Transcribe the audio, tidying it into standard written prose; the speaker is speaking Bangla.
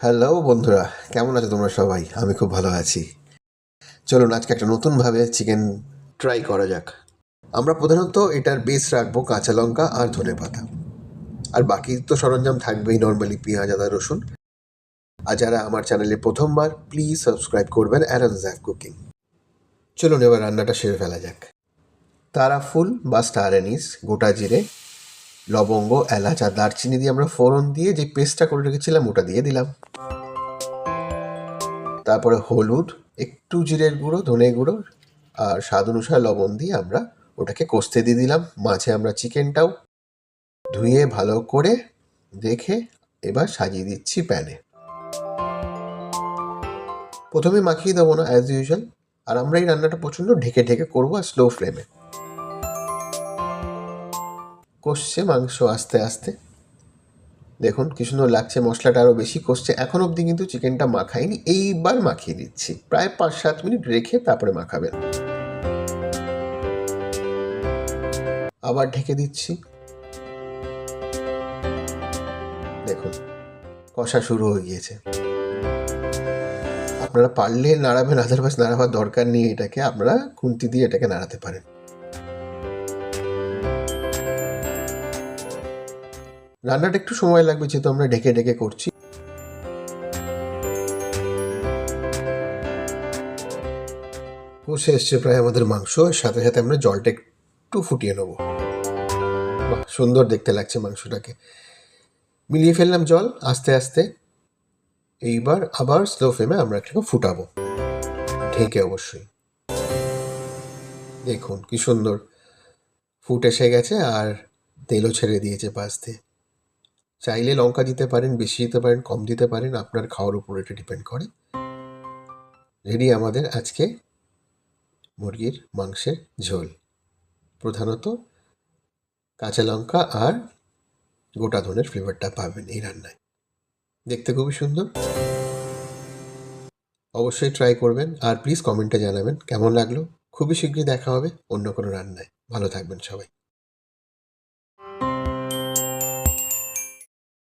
হ্যালো বন্ধুরা, কেমন আছো তোমরা সবাই? আমি খুব ভালো আছি। চলুন আজকে একটা নতুনভাবে চিকেন ট্রাই করা যাক। আমরা প্রধানত এটার বেস রাখবো কাঁচা লঙ্কা আর ধনেপাতা, আর বাকি তো সরঞ্জাম থাকবেই, নর্মালি পেঁয়াজ, আদা, রসুন। আর যারা আমার চ্যানেলে প্রথমবার, প্লিজ সাবস্ক্রাইব করবেন অ্যারন জ্যাক কুকিং। চলুন এবার রান্নাটা সেরে ফেলা যাক। তারা ফুল বা স্টার অ্যানিস, গোটা জিরে, লবঙ্গ, এলাচ আর দারচিনি দিয়ে আমরা ফোড়ন দিয়ে যে পেস্টটা করে রেখেছিলাম ওটা দিয়ে দিলাম। তারপরে হলুদ, একটু জিরের গুঁড়ো, ধনে গুঁড়ো আর স্বাদ অনুসারে লবণ দিয়ে আমরা ওটাকে কষতে দিয়ে দিলাম। মাঝে আমরা চিকেনটাও ধুয়ে ভালো করে রেখে এবার সাজিয়ে দিচ্ছি প্যানে। প্রথমে মাখিয়ে দেবো না অ্যাজ ইউজুয়াল, আর আমরা এই রান্নাটা প্রচণ্ড ঢেকে ঢেকে করবো আর স্লো ফ্লেমে। কষছে মাংস আস্তে আস্তে, দেখুন কি সুন্দর লাগছে, মশলাটা আরও বেশি কষছে। এখন অবধি কিন্তু চিকেনটা মাখাইনি, এইবার মাখিয়ে দিচ্ছি। প্রায় 5-7 মিনিট রেখে তারপরে মাখাবেন। আবার ঢেকে দিচ্ছি। দেখুন কষা শুরু হয়ে গিয়েছে। আপনারা পারলে নাড়াবেন, আদারওয়াইজ নাড়াবার দরকার নেই। এটাকে আপনারা খুন্তি দিয়ে এটাকে নাড়াতে পারেন। রান্নাটা একটু সময় লাগবে যেহেতু আমরা ঢেকে ঢেকে করছি। কষে এসছে প্রায় আমাদের মাংস, সাথে সাথে আমরা জলটা একটু ফুটিয়ে নেবো। বাহ, সুন্দর দেখতে লাগছে মাংসটাকে। মিলিয়ে ফেললাম জল আস্তে আস্তে। এইবার আবার স্লো ফ্লেমে আমরা একটু ফুটাবো, ঢেকে অবশ্যই। দেখুন কি সুন্দর ফুট এসে গেছে আর তেলও ছেড়ে দিয়েছে পাশ দিয়ে। চাইলে লঙ্কা দিতে পারেন, বেশি দিতে পারেন, কম দিতে পারেন, আপনার খাওয়ার উপর এটা ডিপেন্ড করে। রেডি আমাদের আজকে মুরগির মাংসের ঝোল। প্রধানত কাঁচা লঙ্কা আর গোটা ধনের ফ্লেভারটা পাবেন এই রান্নায়। দেখতে খুবই সুন্দর, অবশ্যই ট্রাই করবেন আর প্লিজ কমেন্টে জানাবেন কেমন লাগলো। খুবই শীঘ্রই দেখা হবে অন্য কোনো রান্নায়। ভালো থাকবেন সবাই।